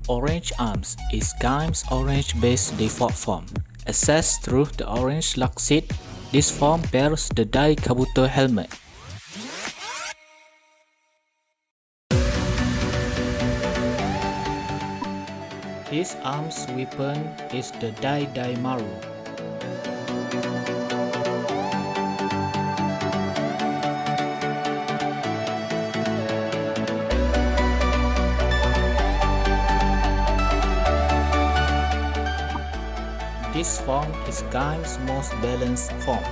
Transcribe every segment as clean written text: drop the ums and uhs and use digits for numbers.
Orange Arms is Gaim's orange-based default form. Accessed through the orange lock seat, this form bears the Dai Kabuto helmet. His arms weapon is the Dai Maru. This form is Gaim's most balanced form.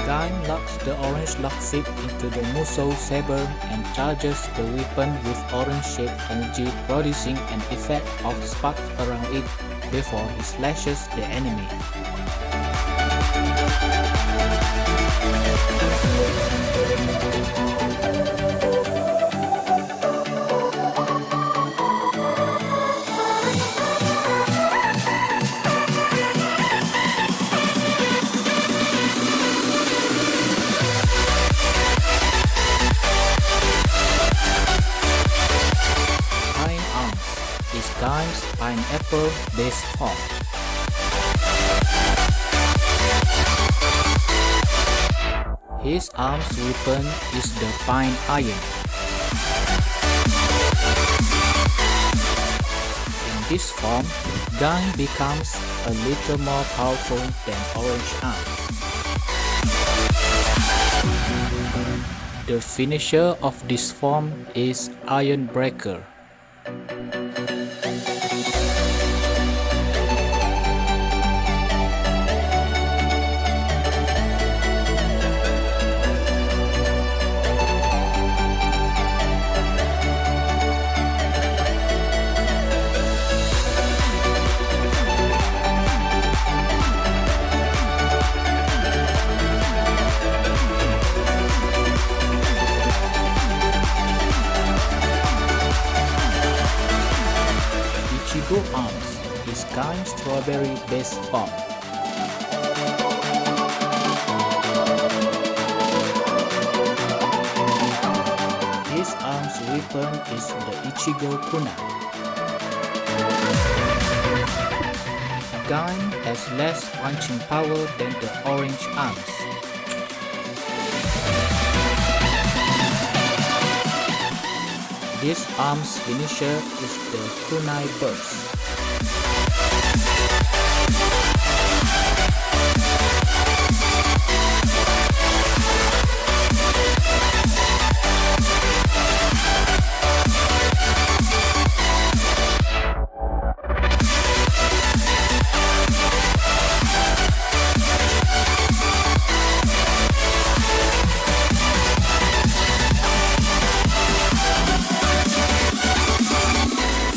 Gaim locks the orange lock seat into the Musou saber and charges the weapon with orange-shaped energy, producing an effect of sparks around it before he slashes the enemy. Gaim's pineapple-based form. His arms weapon is the Pine Iron. In this form, Gaim becomes a little more powerful than Orange Arms. The finisher of this form is Iron Breaker. ICHIGO Arms is Gaim's strawberry-based form. His arms weapon is the ICHIGO Kunai. Gaim has less punching power than the Orange Arms. This arm's finisher is the Kunai Burst.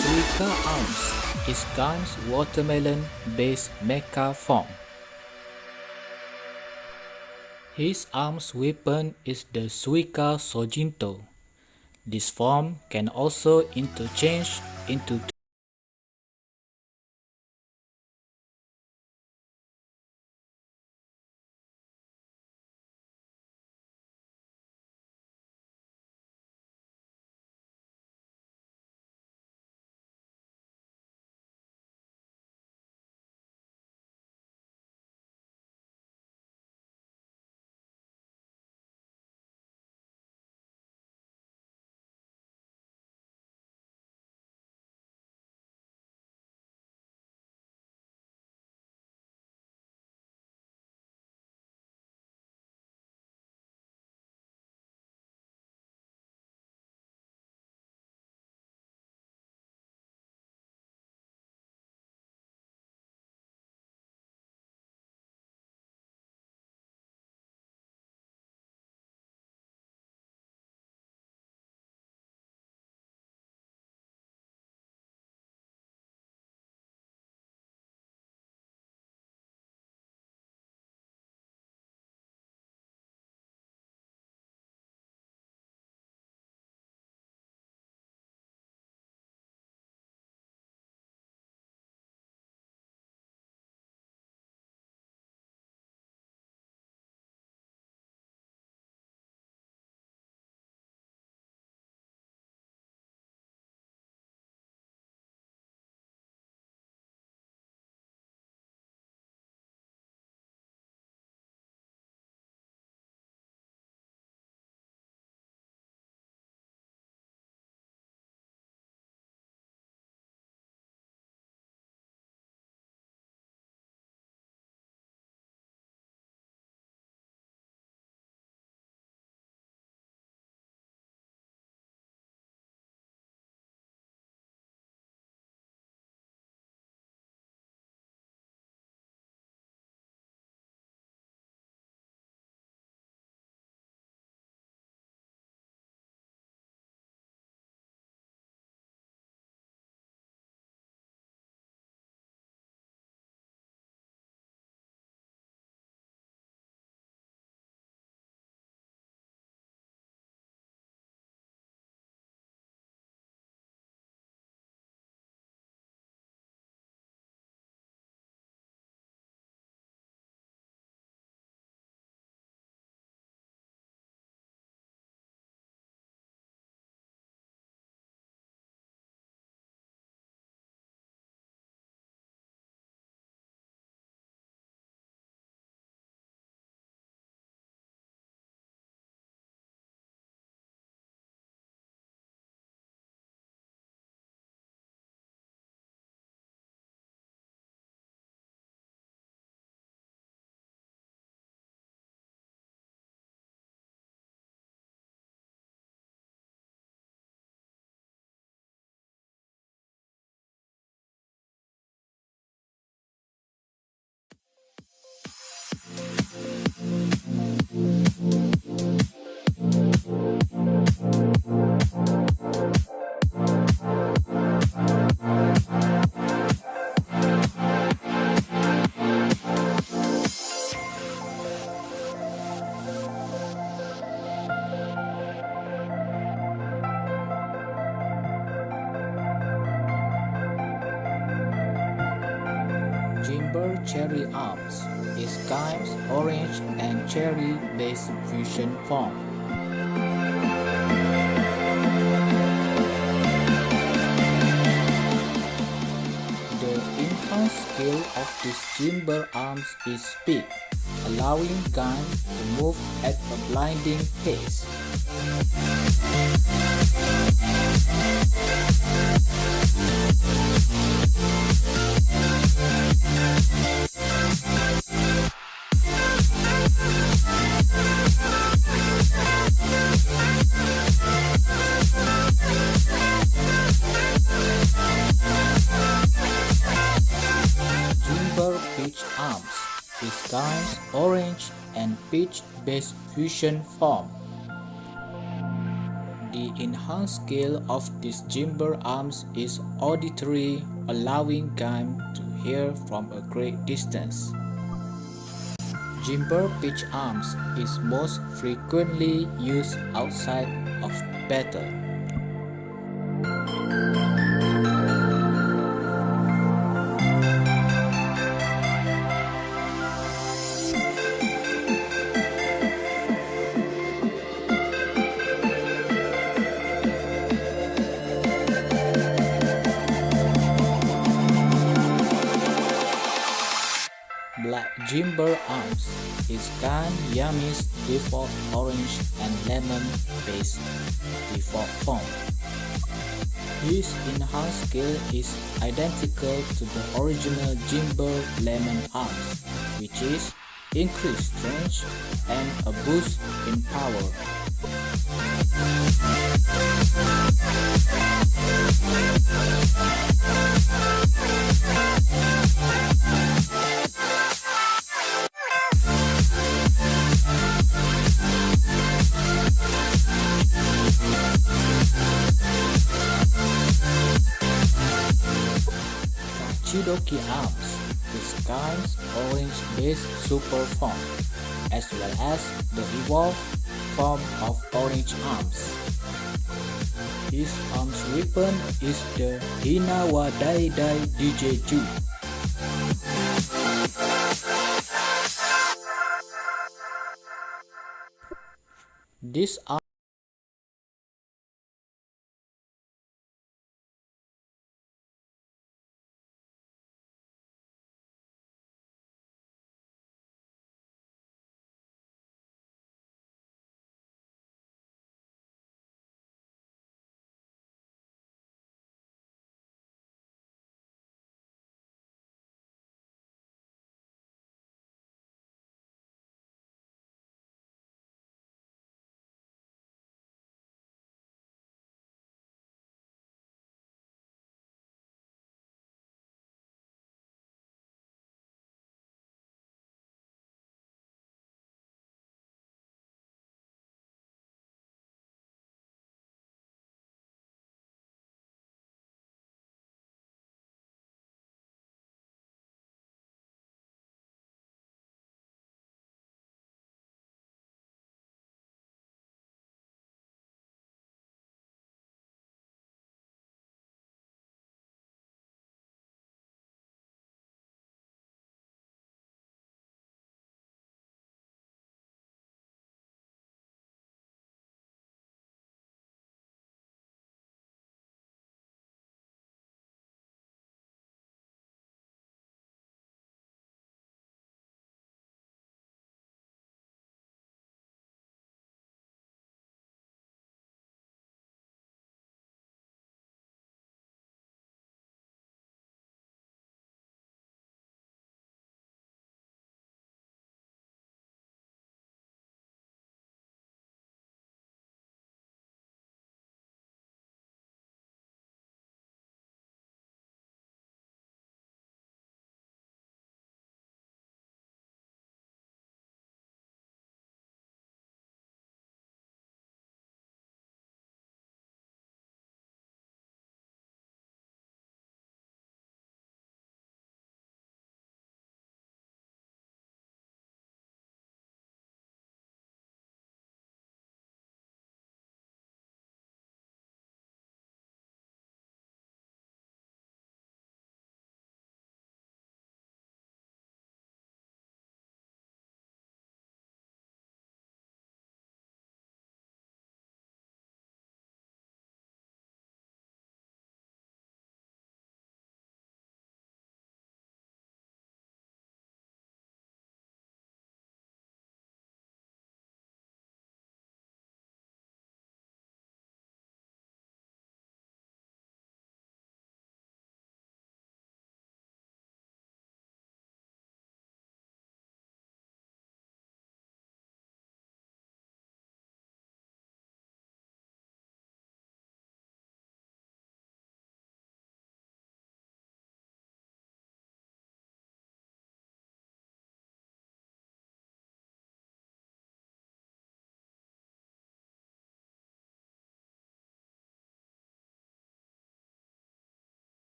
SUIKA Arms is Gaim's watermelon-based mecha form. His arms weapon is the SUIKA Sojinto. This form can also interchange into JMBER Cherry Arms is Gaim's orange and cherry-based fusion form. The enhanced scale of these JMBER arms is speed, allowing Gaim to move at a blinding pace. JMBER Peach Arms is Gaim's orange and peach-based fusion form. The enhanced scale of these JMBER arms is auditory, allowing Gaim to hear from a great distance. JMBER Peach Arms is most frequently used outside of battle. Black JMBER Arms is Gaim Yami's default orange and lemon based default form. His enhanced scale is identical to the original JMBER Lemon Arms, which is increased strength and a boost in power. Kachidoki Arms is Gaim's orange-based super form, as well as the evolved form of Orange Arms. His arms weapon is the Hinawa Dai Dai Dijeju. This arm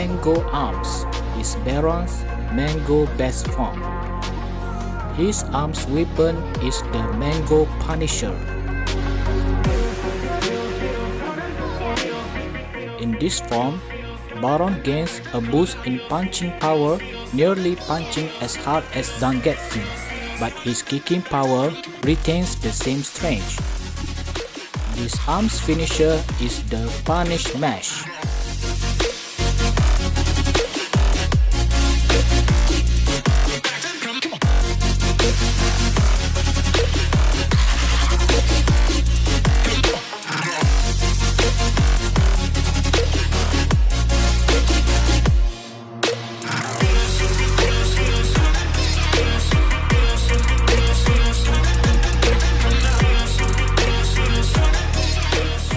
Mango Arms is Baron's Mango best form. His arms weapon is the Mango Punisher. In this form, Baron gains a boost in punching power, nearly punching as hard as Zangetsu, but his kicking power retains the same strength. This arm's finisher is the Punish Mash.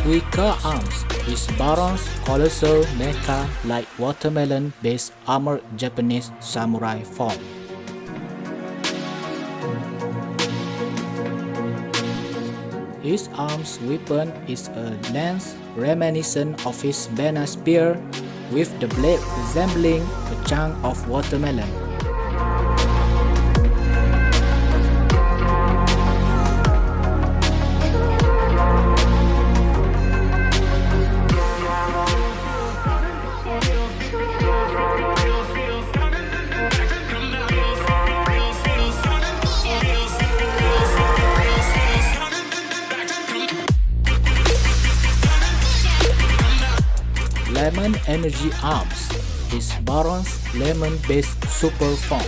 SUIKA Arms is Baron's colossal mecha like watermelon based armored Japanese samurai form. His arms weapon is a lance reminiscent of his banana spear with the blade resembling a chunk of watermelon. Lemon Energy Arms is Baron's lemon-based super form.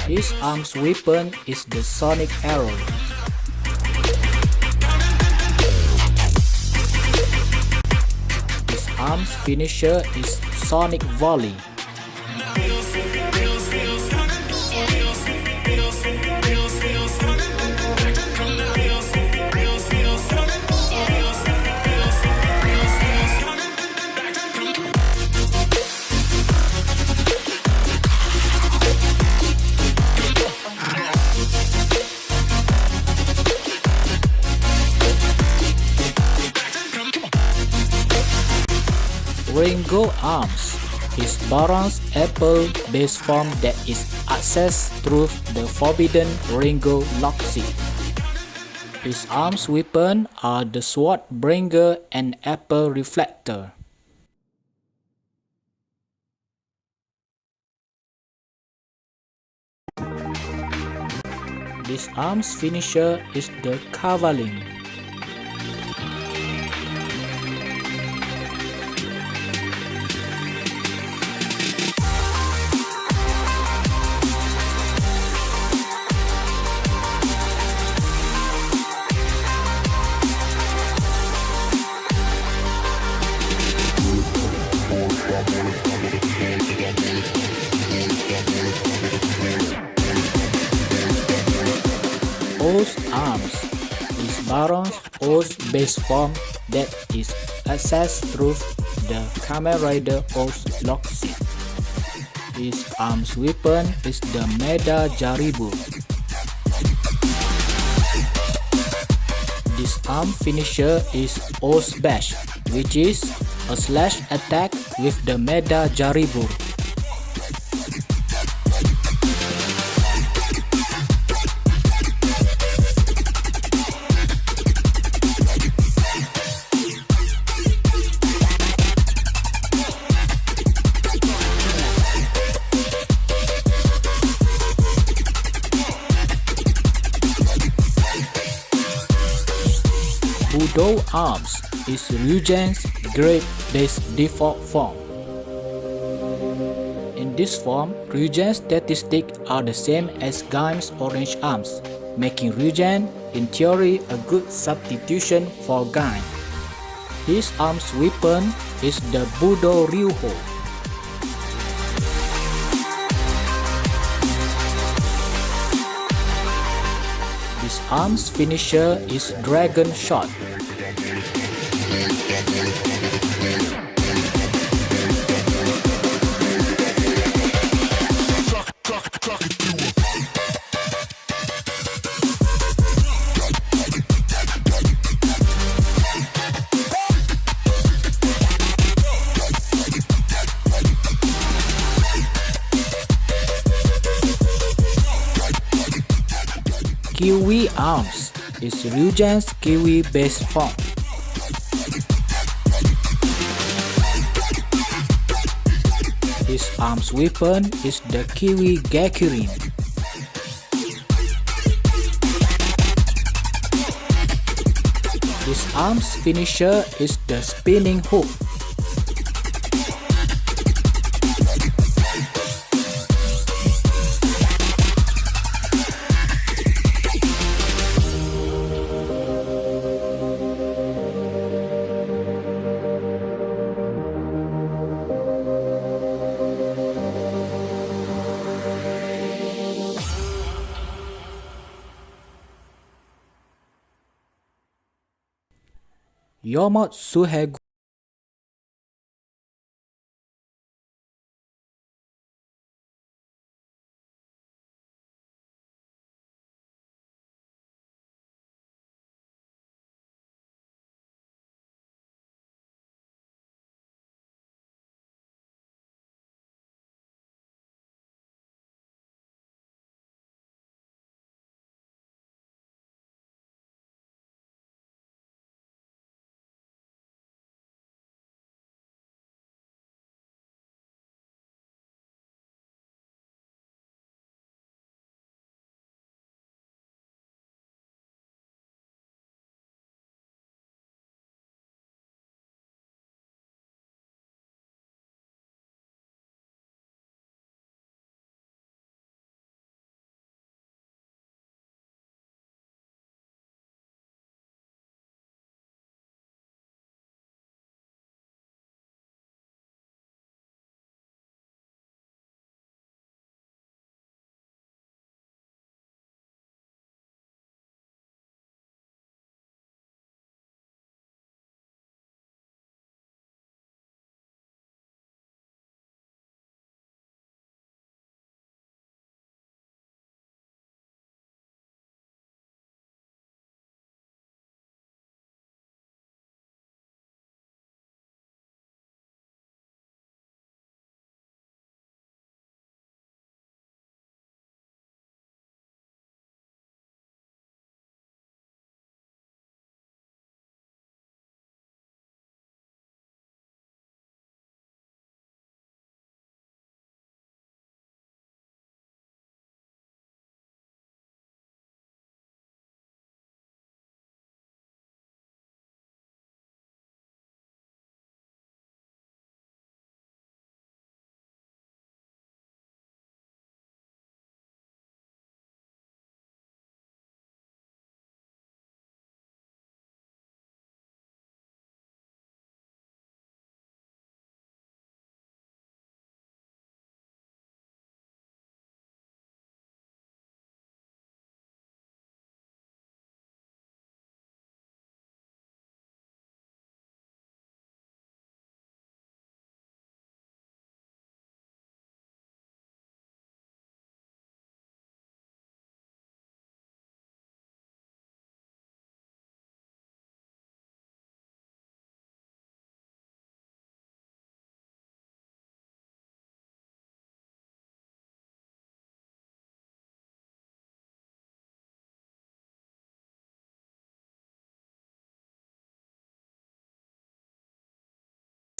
His arms weapon is the Sonic Arrow. His arms finisher is Sonic Volley. RINGO Arms is Baron's apple base form that is accessed through the forbidden RINGO Lychee. His arms weapon are the Sword Bringer and Apple Reflector. This arm's finisher is the Cavaling. O's Arms is Baron's O's base form that is accessed through the Kamen Rider O's Lychee. His arms weapon is the Meda Jaribu. This arm finisher is O's Bash, which is a slash attack with the Meda Jaribu. BUDOU Arms is Ryugen's grade-based default form. In this form, Ryugen's statistics are the same as Gaim's orange arms, making Ryugen, in theory, a good substitution for Gaim. His arms weapon is the BUDOU Ryuho. His arms finisher is Dragon Shot. KIWI Arms is Ryugen's KIWI base form. His arms weapon is the KIWI Gakurin. His arms finisher is the spinning hook. Yomotsuhegu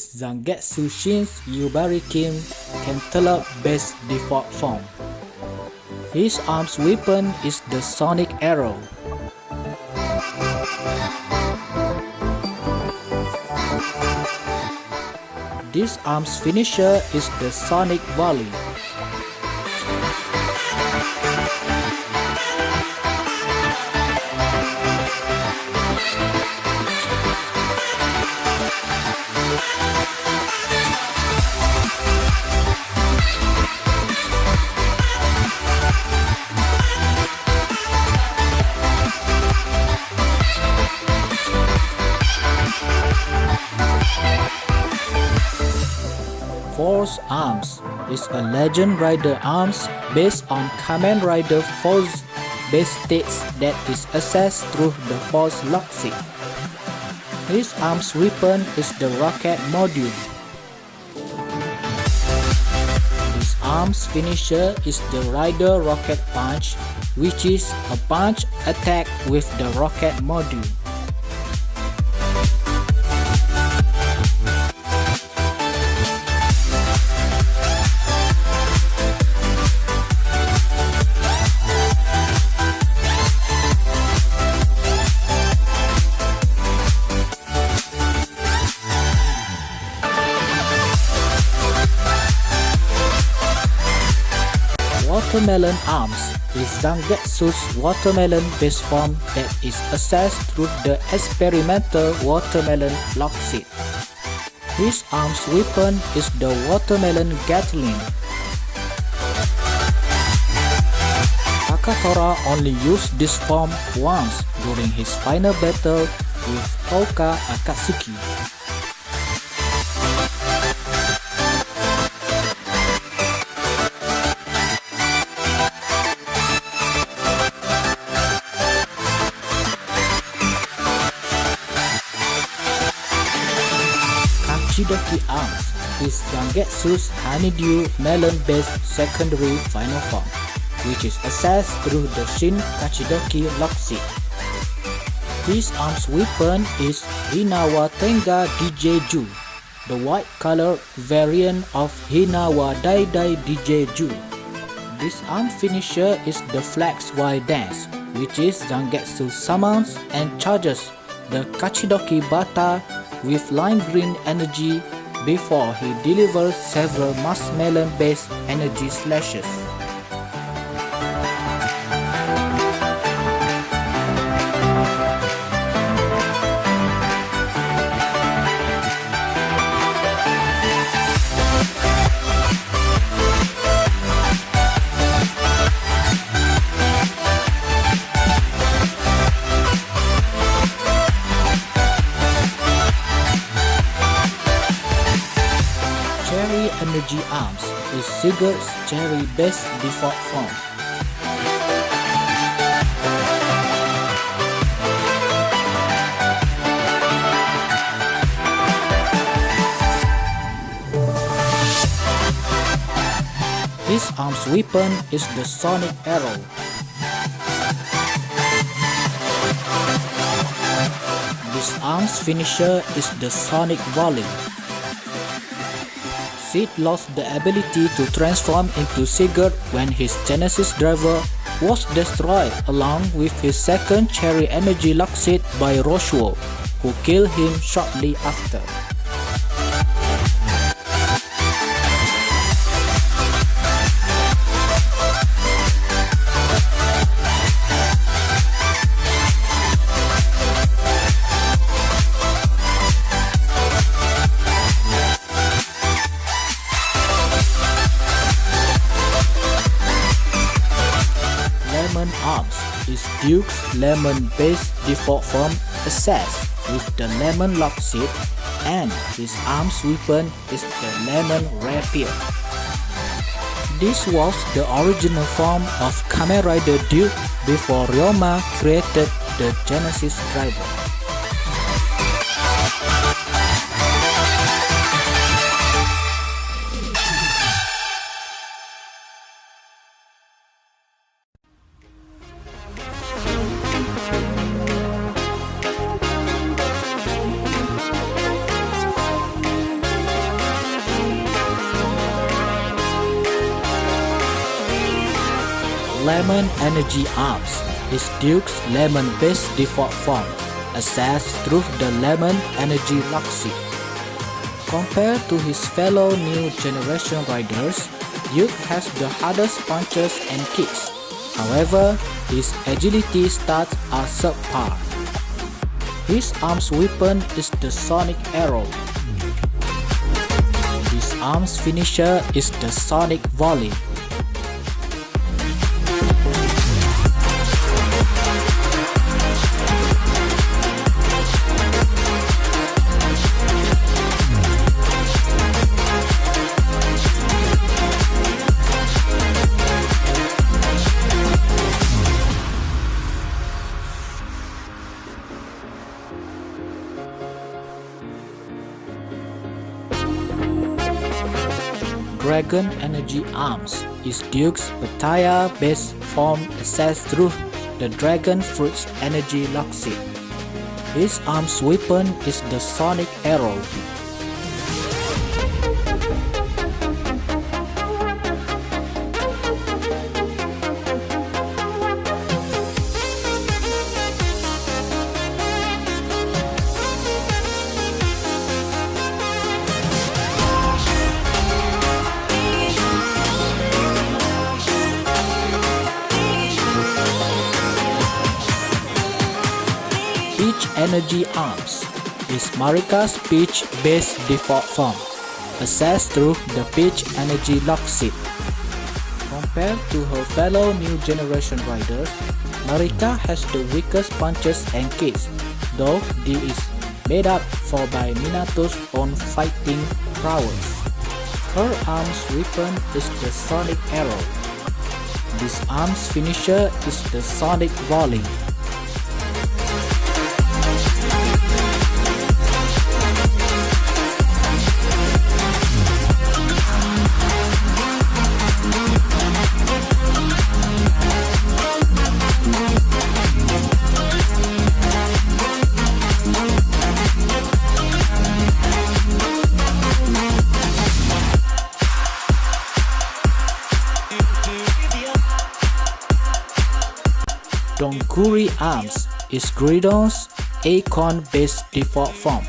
Zangetsu Shin's Yubari Kim Cantaloupe base default form. His arms weapon is the Sonic Arrow. This arm's finisher is the Sonic Volley. Force Arms is a Legend Rider arms based on Kamen Rider Force base states that is accessed through the Force Lockseed. His arms weapon is the Rocket Module. His arms finisher is the Rider Rocket Punch, which is a punch attack with the rocket module. Watermelon Arms is Zangetsu's watermelon base form that is accessed through the experimental watermelon lock seat. His arms weapon is the watermelon Gatling. Takatora only used this form once during his final battle with Oka Akatsuki. Kachidoki Arms is Zangetsu's honeydew melon-based secondary final form, which is accessed through the Shin Kachidoki lock seat. His arms weapon is Hinawa Tenga DJ-ju, the white-colored variant of Hinawa Dai-Dai DJ-ju. This arm finisher is the Flex Y Dance, which is Zangetsu summons and charges the Kachidoki Bata with lime green energy before he delivers several marshmallow-based energy slashes. Energy Arms is Sigurd's cherry-based default form. His arms weapon is the Sonic Arrow. This arm's finisher is the Sonic Volley. Sid lost the ability to transform into Sigurd when his Genesis driver was destroyed along with his second Cherry Energy lock seat by Roshuo, who killed him shortly after. Lemon Arms is Duke's lemon-based default form accessed with the lemon lock seat, and his arms weapon is the lemon rapier. This was the original form of Kamen Rider Duke before Ryoma created the Genesis driver. Lemon Energy Arms is Duke's lemon-based default form, accessed through the Lemon Energy lock seat. Compared to his fellow new generation riders, Duke has the hardest punches and kicks. However, his agility stats are subpar. His arms weapon is the Sonic Arrow. His arms finisher is the Sonic Volley. Dragon Energy Arms is Duke's Battaya-based form accessed through the Dragon Fruit's energy lock seed. His arm's weapon is the Sonic Arrow. Peach Energy Arms is Marika's Peach-based default form, accessed through the Peach Energy Lock seed. Compared to her fellow new generation riders, Marika has the weakest punches and kicks, though this is made up for by Minato's own fighting prowess. Her arm's weapon is the Sonic Arrow. This arm's finisher is the Sonic Volley. Donguri Arms is Gridon's Acorn-based default form,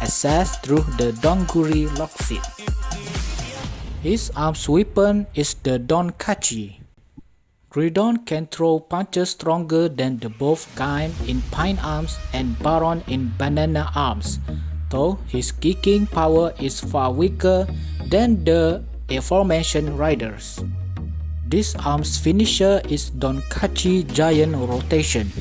accessed through the Donguri lock seed. His arm's weapon is the Donkachi. Gridon can throw punches stronger than the both Gaim in Pine Arms and Baron in Banana Arms, though his kicking power is far weaker than the aforementioned riders. This arm's finisher is Donkachi Giant Rotation.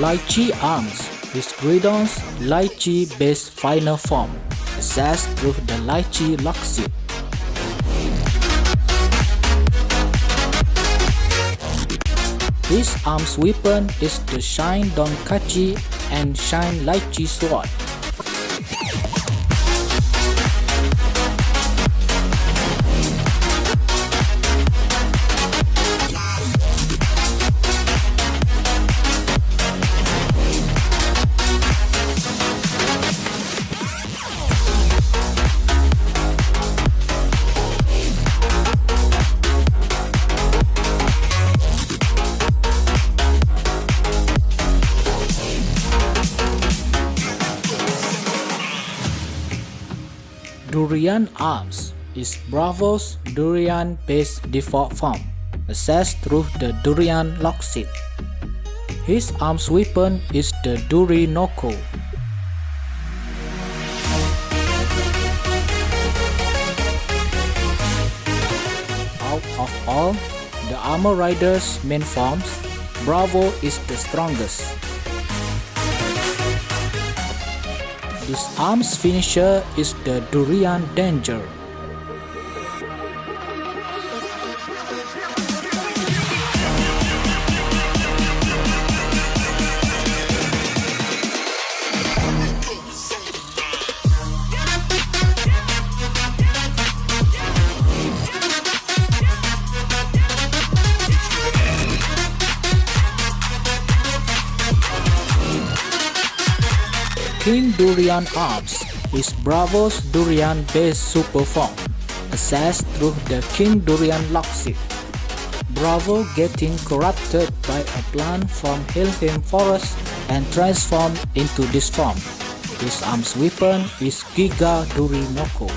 Lychee Arms is Gridon's Lychee-based final form, accessed through the Lychee lock seed. His arm's weapon is the Shine Donkachi and Shine Lychee Sword. Durian Arms is Bravo's Durian-based default form, accessed through the Durian lock seed. His arm's weapon is the Durinoko. Out of all the Armor Rider's main forms, Bravo is the strongest. This arm's finisher is the Durian Danger. King Durian Arms is Bravo's Durian-based super form, accessed through the King Durian lock seed. Bravo getting corrupted by a plant from Helheim Forest and transformed into this form. His arm's weapon is Giga Durinoko.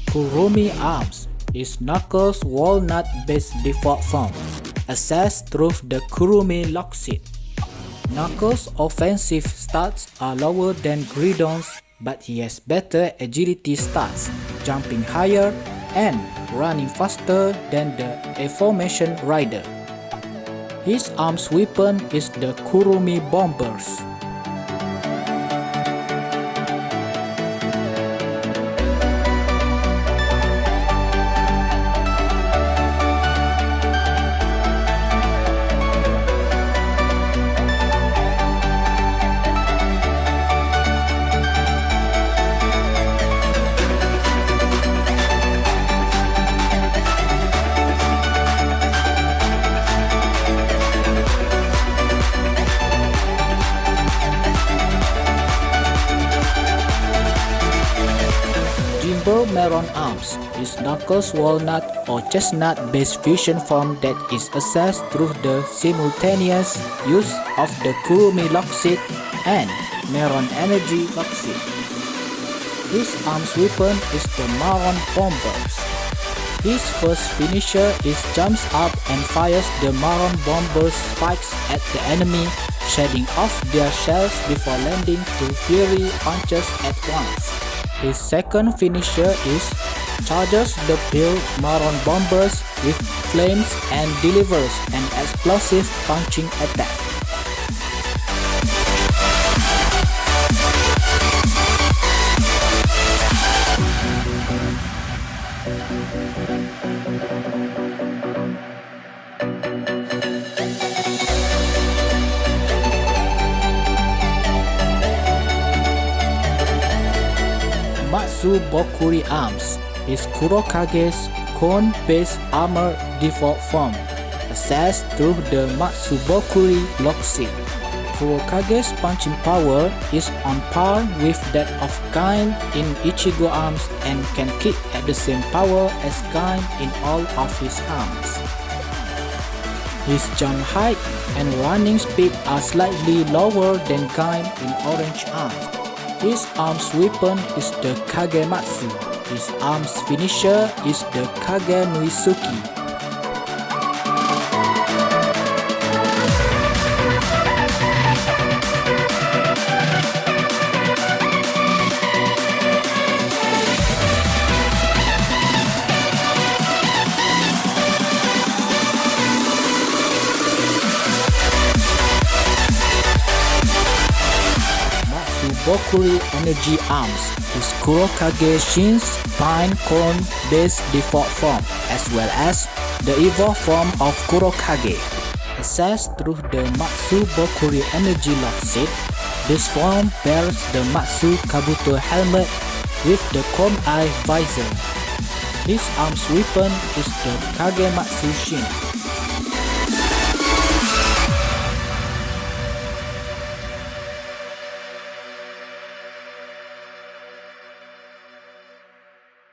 Kurumi Arms is Knuckles' walnut-based default form, accessed through the Kurumi lock seat. Knuckles' offensive stats are lower than Gridon's, but he has better agility stats, jumping higher and running faster than the aforementioned rider. His arms weapon is the Kurumi Bombers. JMBER MELON Arms is Knuckles' walnut or chestnut-based fusion form that is accessed through the simultaneous use of the Kurumi lock seat and Melon energy lock seat. His arms weapon is the Melon Bombers. His first finisher is jumps up and fires the Melon Bombers spikes at the enemy, shedding off their shells before landing two fury punches at once. His second finisher is charges the pale Melon Bombers with flames and delivers an explosive punching attack. Matsubokuri Arms is Kurokage's cone-based armor default form, accessed through the Matsubokuri lock seat. Kurokage's punching power is on par with that of Gaim in ICHIGO arms and can kick at the same power as Gaim in all of his arms. His jump height and running speed are slightly lower than Gaim in orange arms. His arms weapon is the Kagematsu. His arms finisher is the Kage Nuisuki. Matsubokuri Energy Arms is Kurokage Shin's Pine Cone based default form, as well as the evolved form of Kurokage. Accessed through the Matsubokuri Energy lock seat, this form bears the Matsu Kabuto helmet with the cone eye visor. His arms weapon is the Kagematsu Shin.